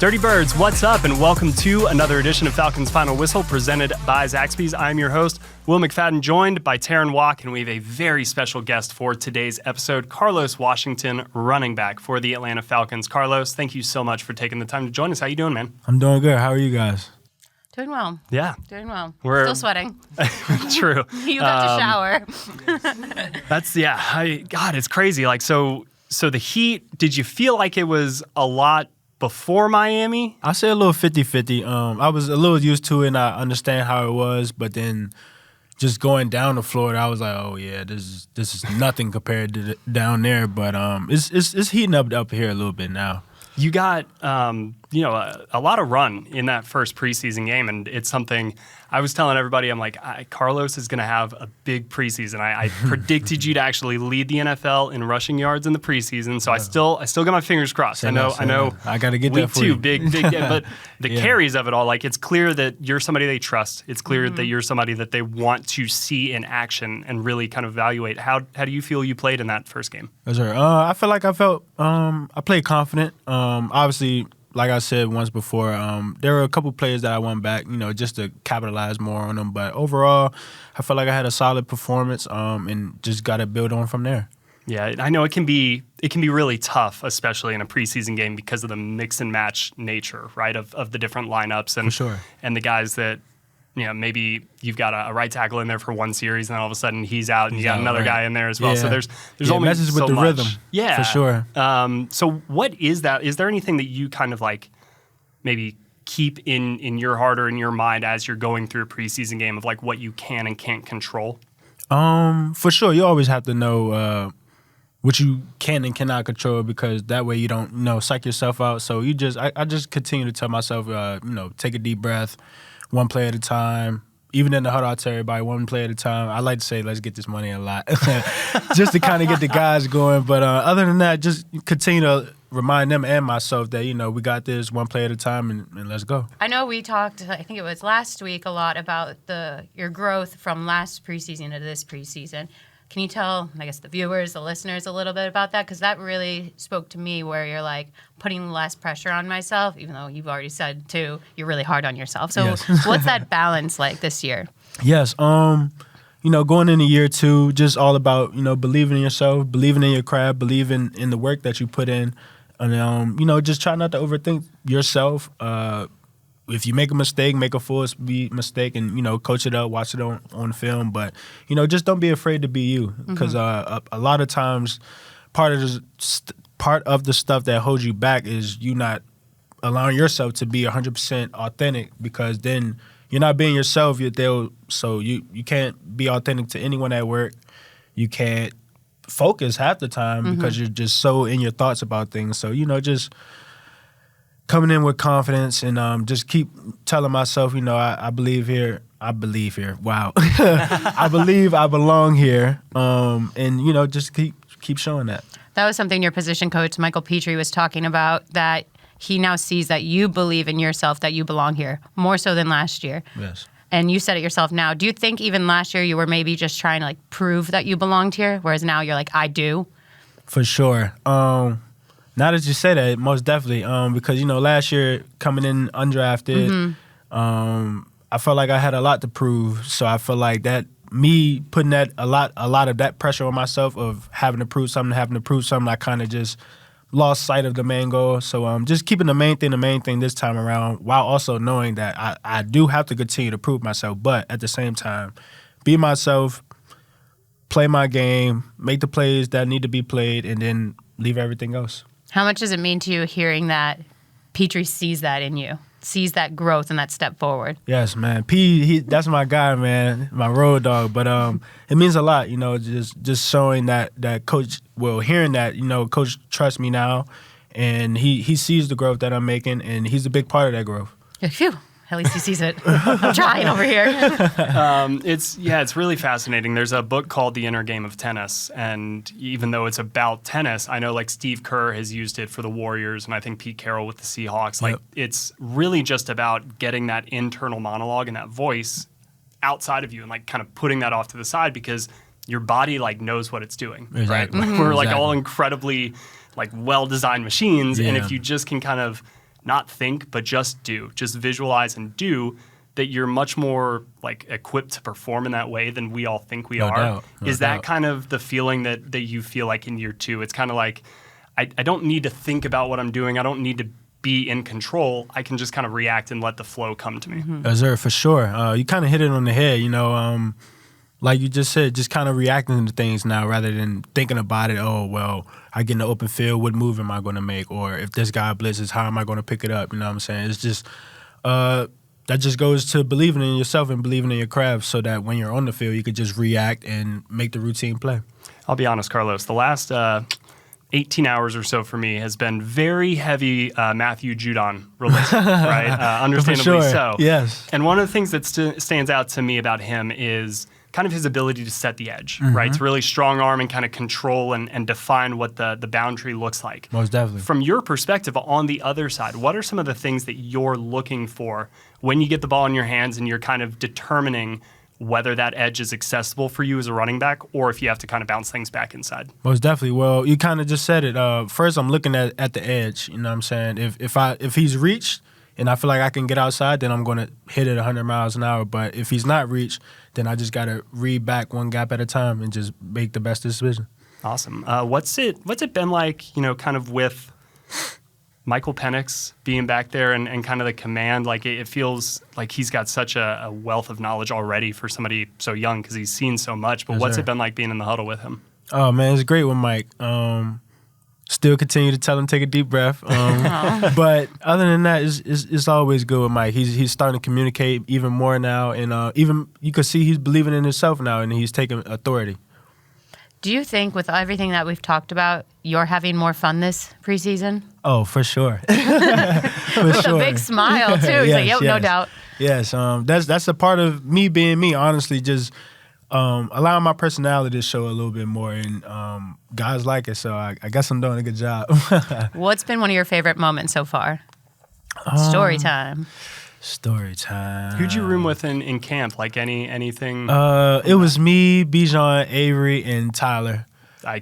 Dirty Birds, what's up? And welcome to another edition of Falcons Final Whistle presented by Zaxby's. I'm your host, Will McFadden, joined by Terrin, Waack, and we have a very special guest for today's episode, Carlos Washington, running back for the Atlanta Falcons. Carlos, thank you so much for taking the time to join us. How you doing, man? I'm doing good. How are you guys? Doing well. Yeah. Doing well. We're still sweating. True. You got to shower. God, it's crazy. Like, so the Heat, did you feel like it was a lot before Miami? I say a little 50-50. I was a little used to it and I understand how it was, but then just going down to Florida, I was like, oh yeah, this is nothing compared to down there. But it's heating up here a little bit now. You got a lot of run in that first preseason game, and it's something I was telling everybody. I'm like, Carlos is going to have a big preseason. I predicted you to actually lead the NFL in rushing yards in the preseason, so I still got my fingers crossed. I know. I got to get week that for two, you. big, but the carries of it all, like it's clear that you're somebody they trust. It's clear that you're somebody that they want to see in action and really kind of evaluate. How do you feel you played in that first game? Yes, sir. I feel like I played confident. Obviously, like I said once before, there were a couple players that I won back, just to capitalize more on them. But overall, I felt like I had a solid performance, and just got to build on from there. Yeah, I know it can be really tough, especially in a preseason game because of the mix and match nature, right, of the different lineups and For sure. And the guys that, maybe you've got a right tackle in there for one series and then all of a sudden he's out and you got another guy in there as well. Yeah. So there's only messes so with the much. rhythm. Yeah, for sure. So what is that? Is there anything that you kind of like maybe keep in your heart or in your mind as you're going through a preseason game of like what you can and can't control? For sure, you always have to know what you can and cannot control, because that way you don't, psych yourself out. So I just continue to tell myself, take a deep breath, one play at a time. Even in the huddle, I tell everybody one play at a time. I like to say, let's get this money a lot, just to kind of get the guys going. But other than that, just continue to remind them and myself that, we got this one play at a time and let's go. I know we talked, I think it was last week, a lot about your growth from last preseason to this preseason. Can you tell, I guess, the viewers, the listeners a little bit about that? Because that really spoke to me, where you're like putting less pressure on myself, even though you've already said, too, you're really hard on yourself. So Yes. What's that balance like this year? Yes. Going into year two, just all about, believing in yourself, believing in your craft, believing in the work that you put in. And, just try not to overthink yourself. If you make a mistake, make a full mistake and, coach it up, watch it on film. But, just don't be afraid to be you, because a lot of times part of the stuff that holds you back is you not allowing yourself to be 100% authentic, because then you're not being yourself. So you can't be authentic to anyone at work. You can't focus half the time because you're just so in your thoughts about things. So, just coming in with confidence and just keep telling myself, I believe here. I believe here. Wow. I believe I belong here. And, just keep showing that. That was something your position coach, Michael Petrie, was talking about, that he now sees that you believe in yourself, that you belong here, more so than last year. Yes. And you said it yourself now. Do you think even last year you were maybe just trying to prove that you belonged here, whereas now you're like, I do? For sure. Now that you say that, most definitely. Because, last year coming in undrafted, I felt like I had a lot to prove. So I feel like that me putting that a lot of that pressure on myself of having to prove something, I kind of just lost sight of the main goal. So just keeping the main thing this time around, while also knowing that I do have to continue to prove myself, but at the same time, be myself, play my game, make the plays that need to be played, and then leave everything else. How much does it mean to you hearing that Petrie sees that in you, sees that growth and that step forward? Yes, man. That's my guy, man, my road dog. But it means a lot, just showing that coach, hearing that, coach trusts me now, and he sees the growth that I'm making, and he's a big part of that growth. Phew. At least he sees it. I'm trying over here. It's really fascinating. There's a book called The Inner Game of Tennis, and even though it's about tennis, I know like Steve Kerr has used it for the Warriors, and I think Pete Carroll with the Seahawks. Like it's really just about getting that internal monologue and that voice outside of you, and like kind of putting that off to the side, because your body like knows what it's doing, exactly. right? We're like all incredibly like well-designed machines, and if you just can kind of not think, but just do, just visualize and do, that you're much more like equipped to perform in that way than we all think we are. Is that kind of the feeling that you feel like in year 2? It's kind of like, I don't need to think about what I'm doing. I don't need to be in control. I can just kind of react and let the flow come to me. Yes, sir, for sure. You kind of hit it on the head, like you just said, just kind of reacting to things now rather than thinking about it. Oh, well, I get in the open field, what move am I going to make? Or if this guy blitzes, how am I going to pick it up? You know what I'm saying? It's just, that just goes to believing in yourself and believing in your craft so that when you're on the field, you could just react and make the routine play. I'll be honest, Carlos, the last 18 hours or so for me has been very heavy Matthew Judon related, right? Understandably so. Yes. And one of the things that stands out to me about him is kind of his ability to set the edge, right? To really strong arm and kind of control and define what the boundary looks like. Most definitely. From your perspective, on the other side, what are some of the things that you're looking for when you get the ball in your hands and you're kind of determining whether that edge is accessible for you as a running back or if you have to kind of bounce things back inside? Most definitely. Well, you kind of just said it. First, I'm looking at the edge. You know what I'm saying? If he's reached and I feel like I can get outside, then I'm going to hit it 100 miles an hour. But if he's not reached, then I just got to read back one gap at a time and just make the best decision. Awesome. What's it been like, kind of with Michael Penix being back there and kind of the command? Like it feels like he's got such a wealth of knowledge already for somebody so young because he's seen so much. But what's it been like being in the huddle with him? Oh, man, it's great with Mike. Still continue to tell him take a deep breath. But other than that, it's always good with Mike. He's starting to communicate even more now. And even you can see he's believing in himself now and he's taking authority. Do you think with everything that we've talked about, you're having more fun this preseason? Oh, for sure. With a big smile, too. Yes. No doubt. Yes, that's a part of me being me, honestly, just allowing my personality to show a little bit more. And guys like it, so I guess I'm doing a good job. What's been one of your favorite moments so far? Story time. Story time. Who'd you room with in camp? Like anything? It was me, Bijan, Avery, and Tyler.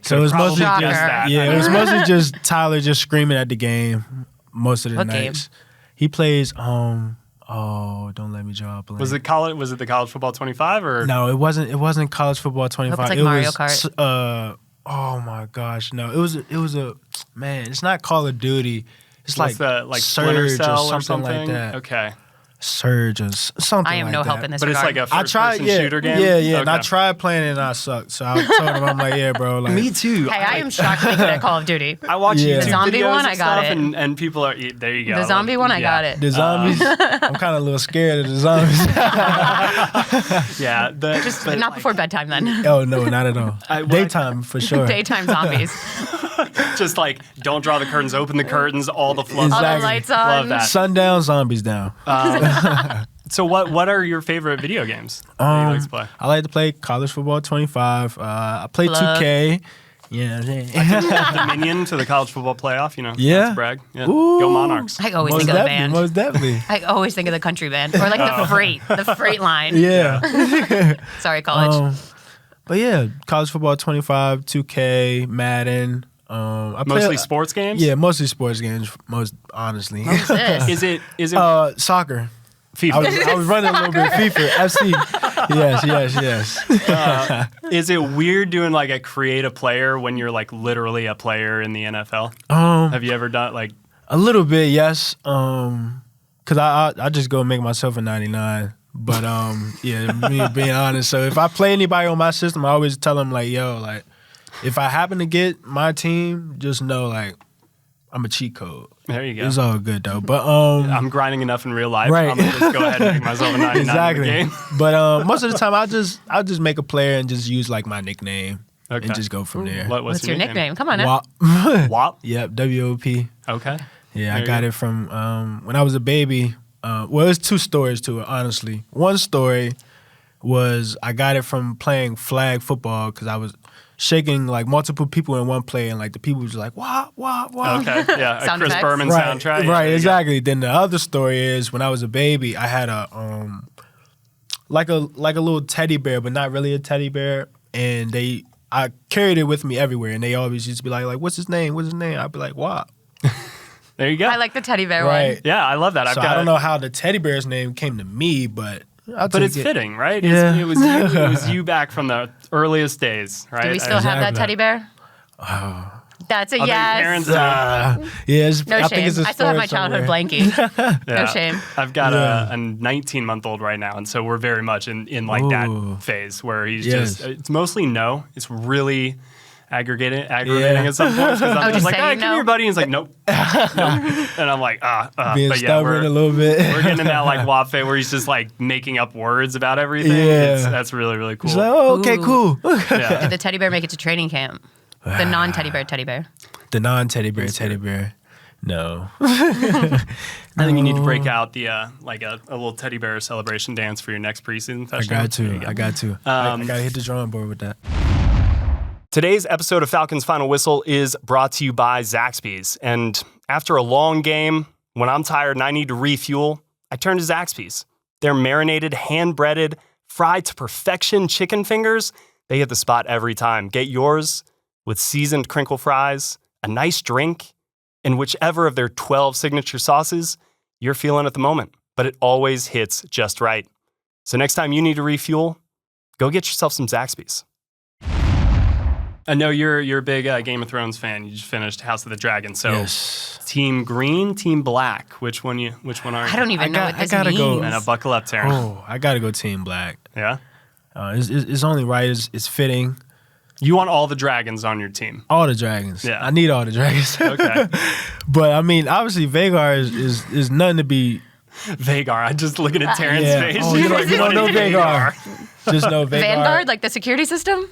So it was mostly just that. Yeah, it was mostly just Tyler just screaming at the game most of the nights. Game? He plays. Don't let me draw a blank. Was it college? Was it the college football 25 or? No, it wasn't. It wasn't college football 25. It's like Mario Kart. Oh my gosh, no! It was a man. It's not Call of Duty. It's like Splinter Surge Cell or something like that. Okay. Surge or something. I am like no that. help in this But regard. it's like a first-person shooter game? Yeah. Okay. And I tried playing it and I sucked. So I told him, I'm like, yeah, bro. Like, Me too. Hey, I am shocked that good at Call of Duty. I watch Yeah. YouTube The zombie videos one, and I got stuff, it. and people are there. You go. The zombie one, I got it. The zombies. I'm kind of a little scared of the zombies. Yeah, Just not before bedtime then. Oh no, not at all. Daytime for sure. Daytime zombies. just like don't draw the curtains, open the curtains, all the flood. All Exactly. the lights on. Love that. Sundown, zombies down. So what are your favorite video games that you like to play? I like to play college football 25. I play Plug. 2K. Yeah. Dominion to the college football playoff, Yeah. Not to brag. Yeah. Ooh. Go Monarchs. I always Most think of the definitely. band. Most definitely. I always think of the country band. Or like the freight line. Yeah. Sorry, college. But yeah, college football 25, 2K, Madden. I play Mostly sports games? Yeah, mostly sports games. Most honestly. What's this? Is it Soccer. FIFA? I was running a little bit FIFA, FC. Yes. Is it weird doing like a create a player when you're like literally a player in the NFL? Have you ever done like A little bit, yes. Cause I just go make myself a 99. But yeah, me being honest. So if I play anybody on my system, I always tell them like, yo, like if I happen to get my team, just know like I'm a cheat code. There you go. It's all good though. But I'm grinding enough in real life. Right. I'm gonna just go ahead and make myself a 99 exactly. in the game. But most of the time I'll just make a player and just use like my nickname and just go from there. What's your nickname? Come on now. WOP. WOP? Yep, WOP. Okay. Yeah, There I got you it from when I was a baby. Well, there's two stories to it, honestly. One story was I got it from playing flag football because I was shaking like multiple people in one play, and like the people was like, "Wah, wah, wah." Okay. Yeah. A Sound Chris effects? Berman Right, soundtrack. Yeah, right, there you go. exactly. Then the other story is when I was a baby, I had a like a little teddy bear, but not really a teddy bear, and I carried it with me everywhere, and they always used to be like, "What's his name? What's his name?" I'd be like, "WOP." There you go. I like the teddy bear Right. one. Yeah, I love that. So I don't know how the teddy bear's name came to me, but But it's fitting, right? Yeah. It was you back from the earliest days, right? Do we still have that Exactly. teddy bear? That's a I think yes. parents yes, No I think shame. it's a I still have story my childhood somewhere. blankie. No Yeah. shame. I've got Yeah. a 19-month-old right now, and so we're very much in like that Ooh. phase where he's Yes. just. It's mostly no. It's really aggravating at some points because I'm just just like, saying all right, come no? here, buddy. And he's like, nope, nope. And I'm like, Being but yeah, stubborn a little bit. we're getting in that like WAP phase where he's just like making up words about everything. Yeah. That's really really cool. It's like, oh, okay, Ooh. cool. Yeah. Did the teddy bear make it to training camp? The non-teddy bear teddy bear. The non-teddy bear, teddy bear. No. I think you need to break out the like a little teddy bear celebration dance for your next preseason I touchdown. got to. I got to. I got to hit the drawing board with that. Today's episode of Falcons Final Whistle is brought to you by Zaxby's. And after a long game, when I'm tired and I need to refuel, I turn to Zaxby's. Their marinated, hand-breaded, fried to perfection chicken fingers, they hit the spot every time. Get yours with seasoned crinkle fries, a nice drink, and whichever of their 12 signature sauces you're feeling at the moment. But it always hits just right. So next time you need to refuel, go get yourself some Zaxby's. I know you're a big Game of Thrones fan. You just finished House of the Dragon. So Yes. Team Green, Team Black. Which one are you? I don't even know what this gotta means. go. And buckle up, Terrin. Oh, I got to go Team Black. Yeah. It's only right. It's fitting. You want all the dragons on your team. All the dragons. Yeah. I need all the dragons. Okay. But I mean, obviously, Vhagar is nothing to be. Vagar. I'm just looking at Terren's Yeah. face. Oh, you don't know Vhagar. Just know Vhagar. Vanguard, like the security system?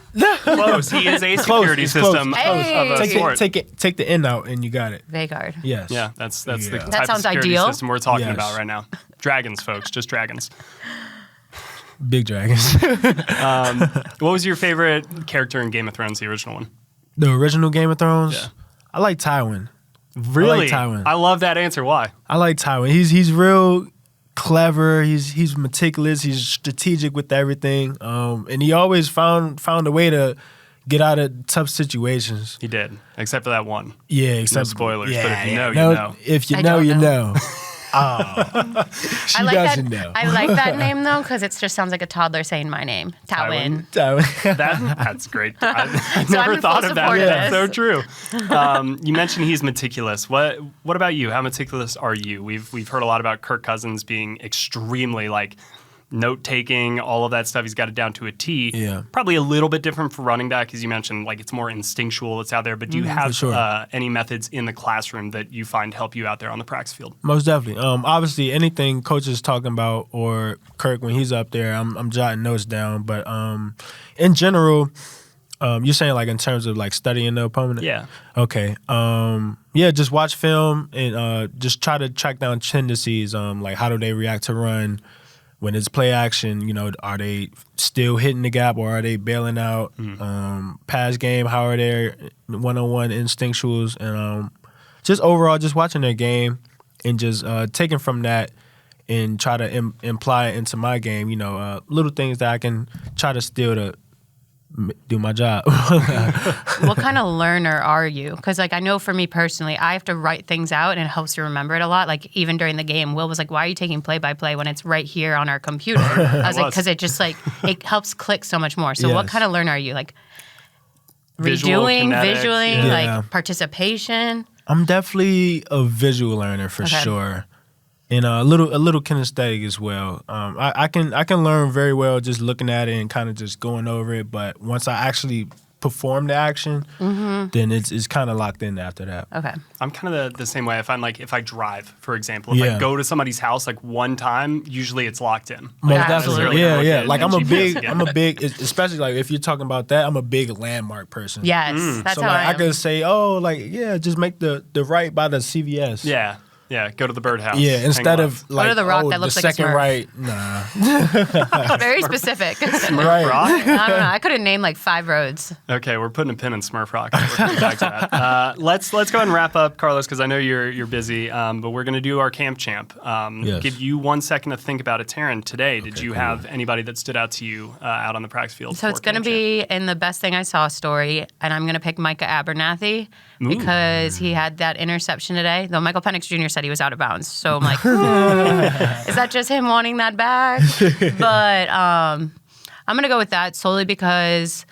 Close. He is a security It's close. system Hey. of a sport. Take the end out, and you got it. Vanguard. Yes. Yeah, that's the Yeah. type That of sounds security ideal. system we're talking Yes. about right now. Dragons, folks. Just dragons. Big dragons. What was your favorite character in Game of Thrones, the original one? The original Game of Thrones. Yeah. I like Tywin. Really? Tywin. I love that answer. Why? I like Tywin. He's real clever. He's meticulous. He's strategic with everything. And he always found a way to get out of tough situations. He did, except for that one. Yeah, except spoilers, Yeah, but if you yeah. know, you No, know. If you I know, don't you know. know. Oh, she I like doesn't that. know. I like that name though because it just sounds like a toddler saying my name, Tywin. Tywin. That's great. I So I'm never in thought full of that. support of That's so this. true. You mentioned he's meticulous. What about you? How meticulous are you? We've heard a lot about Kirk Cousins being extremely like note taking, all of that stuff. He's got it down to a T. Yeah. Probably a little bit different for running back, as you mentioned. Like it's more instinctual. It's out there. But do you have sure. any methods in the classroom that you find help you out there on the practice field? Most definitely. Obviously, anything coach is talking about or Kirk when he's up there, I'm jotting notes down. But in general, you're saying like in terms of like studying the opponent. Yeah. Okay. Yeah, just watch film and just try to track down tendencies. Like how do they react to run? When it's play action, you know, are they still hitting the gap or are they bailing out? Pass game, how are their one-on-one instinctuals? And just overall, just watching their game and just taking from that and try to imply it into my game, you know, little things that I can try to steal to do my job. What kind of learner are you? Because like I know for me personally, I have to write things out and it helps you remember it a lot. Like even during the game, Will was like, "Why are you taking play-by-play when it's right here on our computer?" I was like, "Because it just like it helps click so much more." So what Yes. kind of learner are you? Like Visual, redoing, kinetic, visually, yeah. like participation. I'm definitely a visual learner for Okay. sure, and a little kinesthetic as well. I can learn very well just looking at it and kind of just going over it. But once I actually perform the action, then it's kind of locked in after that. Okay. I'm kind of the same way. I find like if I drive, for example, if I Yeah. go to somebody's house like one time, usually it's locked in. Most Absolutely. definitely, yeah, Look yeah. at Like and GPS I'm again. a big, especially like if you're talking about that, I'm a big landmark person. Yes, that's So how like I I am. could say, oh, like yeah, just make the right by the CVS. Yeah. Yeah, go to the birdhouse. Yeah, instead Hang of like to the rock that the looks like a second Smurf. right. Nah. Very specific. Smurf Rock? I don't know. I could have named like 5 roads. Okay, we're putting a pin in Smurf Rock. We're coming back to that. Let's go ahead and wrap up, Carlos, because I know you're busy. But we're going to do our camp champ. Yes. Give you 1 second to think about it. Terrin, today, did you have anybody that stood out to you out on the practice field? So for it's going to camp be in the best thing I saw story, and I'm going to pick Micah Abernathy because he had that interception today. Though Michael Penix Jr. said he was out of bounds, so I'm like, is that just him wanting that back? But I'm going to go with that solely because,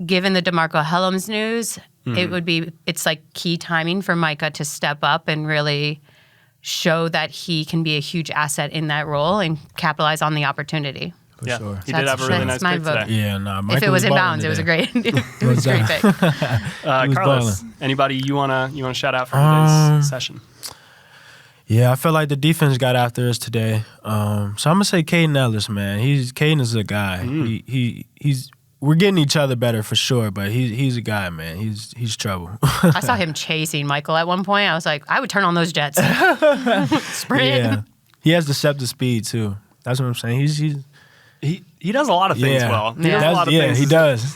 given the DeMarco Hellams news, it's like key timing for Micah to step up and really show that he can be a huge asset in that role and capitalize on For opportunity. Yeah, sure. he did have a really nice my pick vote. today. Yeah, nah. If Michael it was in balling bounds, it was a today. great, it was a great pick. was Carlos, balling. anybody you wanna shout out from today's session? Yeah, I felt like the defense got after us today. So I'm gonna say Caden Ellis, man. Caden is a guy. He's we're getting each other better for sure, but he's a guy, man. He's trouble. I saw him chasing Michael at one point. I was like, I would turn on those jets. Sprint. Yeah, he has deceptive speed too. That's what I'm saying. He does a lot of things well. He does a lot of things. He does.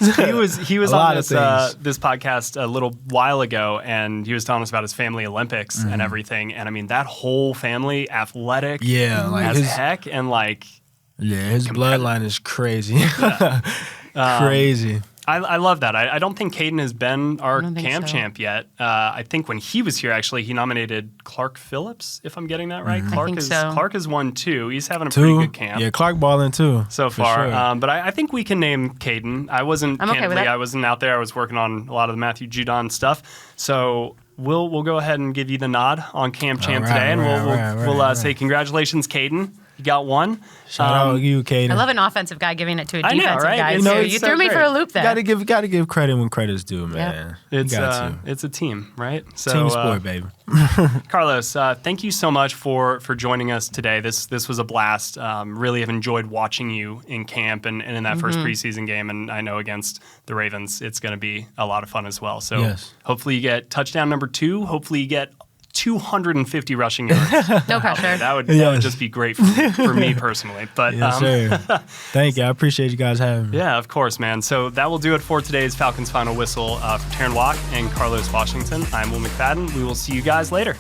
He was A lot on of this podcast a little while ago, and he was telling us about his family Olympics and everything. And I mean, that whole family, athletic, Yeah, like as his heck, and like his bloodline is crazy. Crazy. I love that. I don't think Caden has been our don't think camp so. champ yet. I think when he was here, actually, he nominated Clark Phillips, if I'm getting that right. think so. Clark has won 2. He's having a pretty good camp. Yeah, Clark balling too. So for far. sure. But I think we can name Caden. I wasn't, I'm okay with candidly, that. I wasn't out there. I was working on a lot of the Matthew Judon stuff. So we'll go ahead and give you the nod on Camp Champ right, today, and we'll right. say congratulations, Caden. You got 1. Shout out you, Caden. I love an offensive guy giving it to a I know, defensive right? guy. You too. know, You it's threw so me for great. a loop there. Gotta give credit when credit's due, man. It's You got to. it's a team, right? So, Team sport, baby. Carlos, thank you so much for joining us today. This was a blast. Really have enjoyed watching you in camp and in that first preseason game. And I know against the Ravens, it's going to be a lot of fun as well. So Yes. hopefully you get touchdown number 2. Hopefully you get 250 rushing yards. No pressure. That would Yes. just be great for me personally. But Yes, sir. Thank you. I appreciate you guys having me. yeah, of course, man. So that will do it for today's Falcons Final Whistle. For Terrin Waack and Carlos Washington, I'm Will McFadden. We will see you guys later.